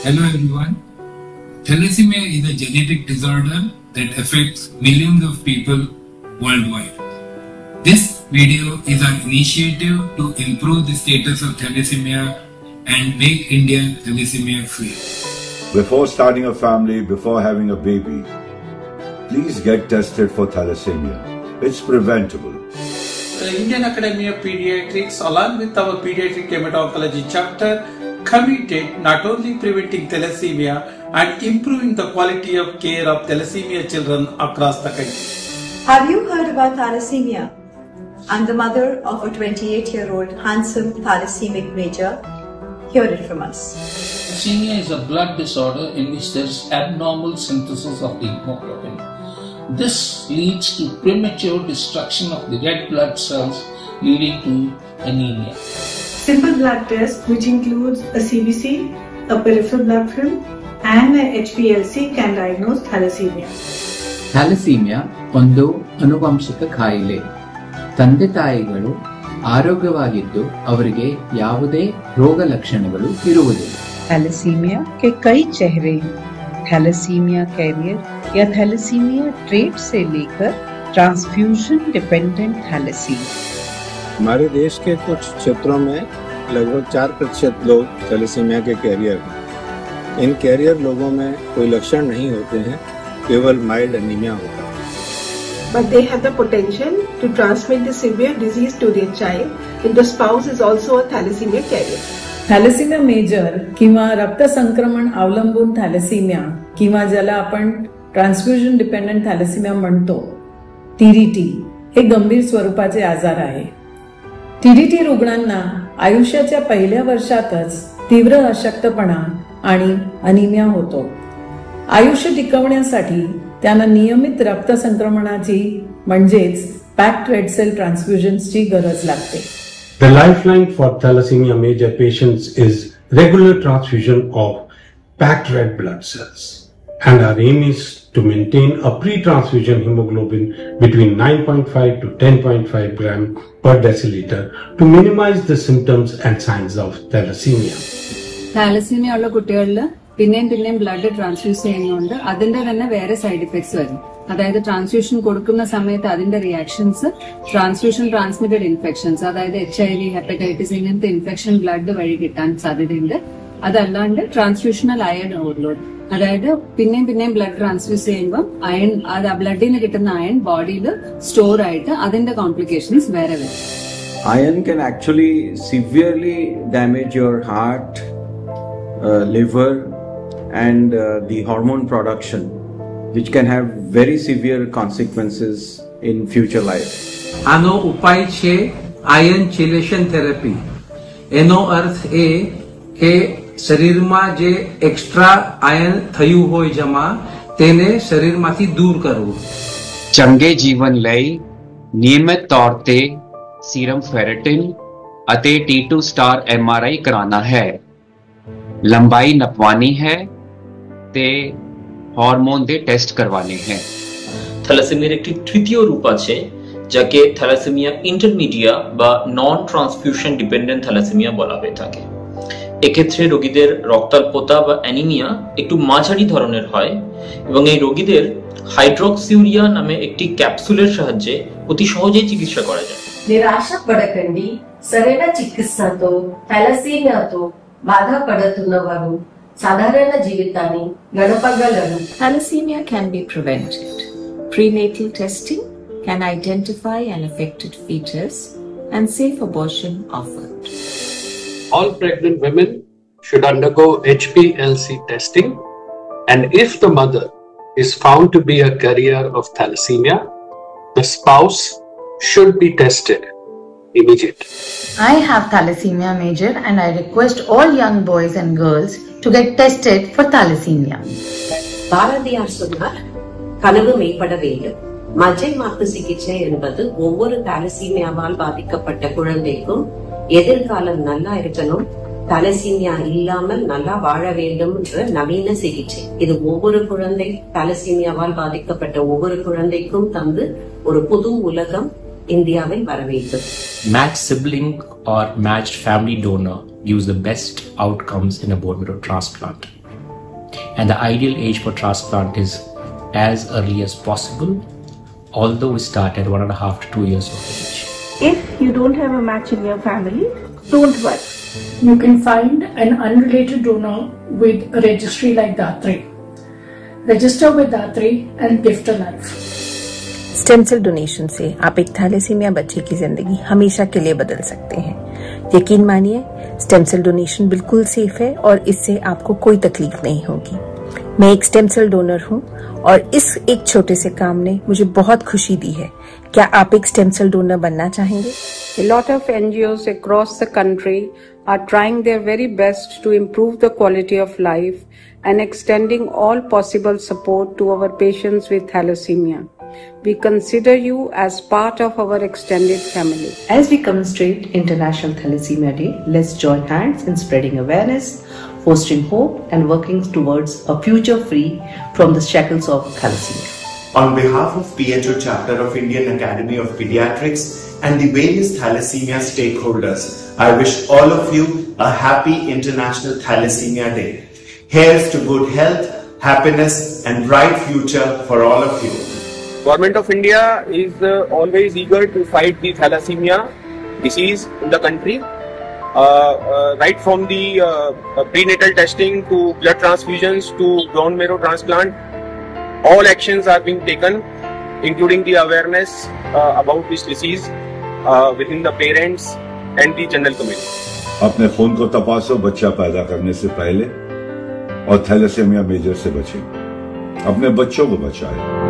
Hello everyone. Thalassemia is a genetic disorder that affects millions of people worldwide. This video is an initiative to improve the status of thalassemia and make India thalassemia free. Before starting a family, before having a baby, please get tested for thalassemia. It's preventable. The Indian Academy of Pediatrics, along with our Pediatric Hematology chapter, committed not only preventing thalassemia and improving the quality of care of thalassemia children across the country. Have you heard about thalassemia? I'm the mother of a 28-year-old handsome thalassemic major. Hear it from us. Thalassemia is a blood disorder in which there is abnormal synthesis of the hemoglobin. This leads to premature destruction of the red blood cells, leading to anemia. Simple blood test, which includes a CBC, a peripheral blood film, and a HPLC, can diagnose thalassemia. Thalassaemia ಒಂದು ಆನುವಂಶಿಕ ಕಾಯಿಲೆ. ತಂದೆ ತಾಯಿಗಳು ಆರೋಗ್ಯವಾಗಿದ್ದು ಅವರಿಗೆ ಯಾವುದೇ ರೋಗ ಲಕ್ಷಣಗಳು ಇರುವುದಿಲ್ಲ. थैलेसीमिया के कई चेहरे हैं. थैलेसीमिया कैरियर या थैलेसीमिया ट्रेट से लेकर ट्रांसफ्यूजन डिपेंडेंट थैलेसीमिया. हमारे देश के कुछ क्षेत्रों में लगभग 4% लोग थैलेसीमिया के कैरियर हैं. इन कैरियर लोगों में कोई लक्षण नहीं होते हैं, केवल माइल्ड एनीमिया होता है. But they have the potential to transmit the severe disease to their child if the spouse is also a thalassemia carrier. Thalassemia major किंवा रक्त संक्रमण अवलंबून थॅलेसिमिया किंवा ज्याला आपण ट्रान्सफ्युजन डिपेंडंट थॅलेसिमिया म्हणतो, TDT, हे गंभीर स्वरूपाचे आजार आहे. TDT रुग्णांना आयुष्याच्या पहिल्या वर्षातच तीव्र अशक्तपणा आणि अनिमिया होतो. आयुष्य टिकवण्यासाठी त्यांना नियमित रक्त संक्रमणाची म्हणजेच पॅक्ड रेड सेल ट्रान्सफ्युजन्सची गरज लागते. The lifeline for thalassemia major patients is regular transfusion of packed red blood cells, and our aim is to maintain a pre-transfusion hemoglobin between 9.5 to 10.5 gram per deciliter to minimize the symptoms and signs of thalassemia. Thalassemia ഉള്ള കുട്ടികളിൽ പിന്നെയും blood transfuse ചെയ്യുന്നുണ്ട്. അതിന്റെ തന്നെ വേറെ side effects വരും. അതായത് transfusion കൊടുക്കുന്ന സമയത്ത് അതിന്റെ റിയാക്ഷൻസ്, ട്രാൻസ്ഫ്യൂഷൻ ട്രാൻസ്മിറ്റഡ് ഇൻഫെക്ഷൻസ്, അതായത് HIV, ഹെപ്പറ്റൈറ്റിസ്, ഇങ്ങനത്തെ ഇൻഫെക്ഷൻ ബ്ലഡ് വഴി കിട്ടാൻ സാധ്യതയുണ്ട്. അതല്ലാണ്ട് ട്രാൻസ്ഫ്യൂഷണൽ അയൺ ഓവർലോഡ്, അതായത് പിന്നെയും ബ്ലഡ് ട്രാൻസ്ഫ്യൂസ് ചെയ്യുമ്പോൾ അയൺ, അത് ബ്ലഡിൽ നിന്ന് കിട്ടുന്ന അയൺ ബോഡിയിൽ സ്റ്റോർ ആയിട്ട് അതിന്റെ കോംപ്ലിക്കേഷൻസ് വേറെ വരും. Iron can actually severely damage your heart, liver, and the hormone production, which can have very severe consequences in future life. આનો ઉપાય છે આયન ચેલેશન થેરાપી. એનો અર્થ એ કે શરીરમાં જે એક્સ્ટ્રા આયન થયું હોય જમા, તેને શરીરમાંથી દૂર કરવું. ਚੰਗੇ ਜੀਵਨ ਲਈ ਨਿਯਮਿਤ ਤੌਰ ਤੇ ਸੀਰਮ ਫੈਰਟਿਨ ਅਤੇ T2 ਸਟਾਰ MRI ਕਰਾਉਣਾ ਹੈ. ਲੰਬਾਈ ਨਪਵਾਨੀ ਹੈ ਤੇ হরমোন দিয়ে টেস্ট করवाने हैं. থ্যালাসেমিয়ার একটি তৃতীয় রূপ আছে যাকে থ্যালাসেমিয়া ইন্টারমিডিয়া বা নন ট্রান্সফিউশন ডিপেন্ডেন্ট থ্যালাসেমিয়া বলা হয়ে থাকে. এক্ষেত্রে রোগীদের রক্তাল্পতা বা অ্যানিমিয়া একটু মাঝারি ধরনের হয় এবং এই রোগীদের হাইড্রক্সিউরিয়া নামে একটি ক্যাপসুলের সাহায্যে অতি সহজেই চিকিৎসা করা যায়. నిరాశ పడకండి. సరైన చికిత్సతో థాలసీమియాతో బాధపడుతున్నవారు సాధారణ జీవితాన్ని గడపగలరు. Thalassemia can be prevented. Prenatal testing can identify an affected fetus and safe abortion offered. All pregnant women should undergo HPLC testing, and if the mother is found to be a carrier of thalassemia, the spouse should be tested immediately. I have thalassemia major and I request all young boys and girls to get tested for thalassemia. Bharathiyar சொன்னார், கனவு மெய்ப்பட வேண்டும். மஜ்ஜை மாற்று சிகிச்சை என்பது ஒவ்வொரு தலசீமியாவால் பாதிக்கப்பட்ட குழந்தைக்கும் எதிர்காலம் நல்லா இருக்கணும், தலசீமியா இல்லாமல் நல்லா வாழ வேண்டும் என்ற நவீன சிகிச்சை. இது ஒவ்வொரு குழந்தை தலசீமியாவால் பாதிக்கப்பட்ட ஒவ்வொரு குழந்தைக்கும் தந்து ஒரு புது உலகம் இந்தியாவில் வர வேண்டும். Matched sibling or matched family donor gives the best outcomes in a bone marrow transplant. and the ideal age for transplant is as early as possible, although we start at 1.5 to 2 years of age. If you don't have a match in your family, don't worry. You can find an unrelated donor with a registry like Datre. Register with Datre and gift a life. Stem cell donation से आप एक thalassaemia बच्चे की जिंदगी हमेशा के लिए बदल सकते हैं। यकीन मानिए, स्टेम सेल डोनेशन बिल्कुल सेफ है और इससे आपको कोई तकलीफ नहीं होगी। मैं एक स्टेम सेल डोनर हूं और इस एक छोटे से काम ने मुझे बहुत खुशी दी है। क्या आप एक स्टेम सेल डोनर बनना चाहेंगे? A lot of NGOs across the country are trying their very best to improve the quality of life and extending all possible support to our patients with thalassemia. We consider you as part of our extended family. As we commemorate International Thalassemia Day, let's join hands in spreading awareness, fostering hope, and working towards a future free from the shackles of thalassemia. On behalf of PHO chapter of Indian Academy of Pediatrics and the various thalassemia stakeholders, I wish all of you a happy International Thalassemia Day. Here's to good health, happiness, and bright future for all of you. Government of India is always eager to fight the thalassemia disease in the country. Right from the prenatal testing to blood transfusions to bone marrow transplant, all actions are being taken, including the awareness about this disease within the parents and the general community. अपने खून को तपासो बच्चा पैदा करने से पहले और thalassaemia major से बचें। अपने बच्चों को बचाएं।